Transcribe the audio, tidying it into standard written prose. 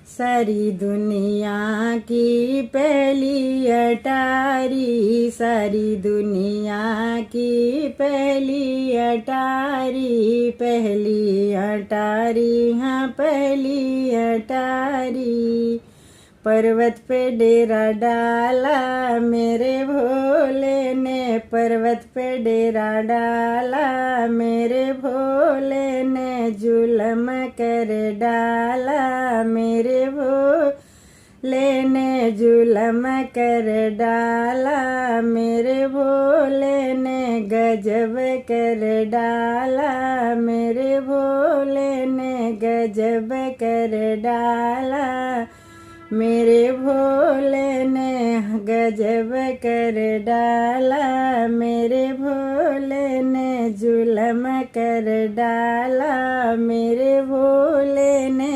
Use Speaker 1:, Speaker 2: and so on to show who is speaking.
Speaker 1: सारी दुनिया की पहली अटारी, सारी दुनिया की पहली अटारी, पहली अटारी, हाँ पहली अटारी। पर्वत पे डेरा डाला मेरे भोले ने, पर्वत पे डेरा डाला मेरे भोले ने, जुलम कर डाला मेरे भोले ने, जुलम कर डाला मेरे भोले ने, गजब कर डाला मेरे भोले ने, गजब कर डाला मेरे भोले ने, गजब कर डाला मेरे भोले ने, जुलम कर डाला मेरे भोले ने।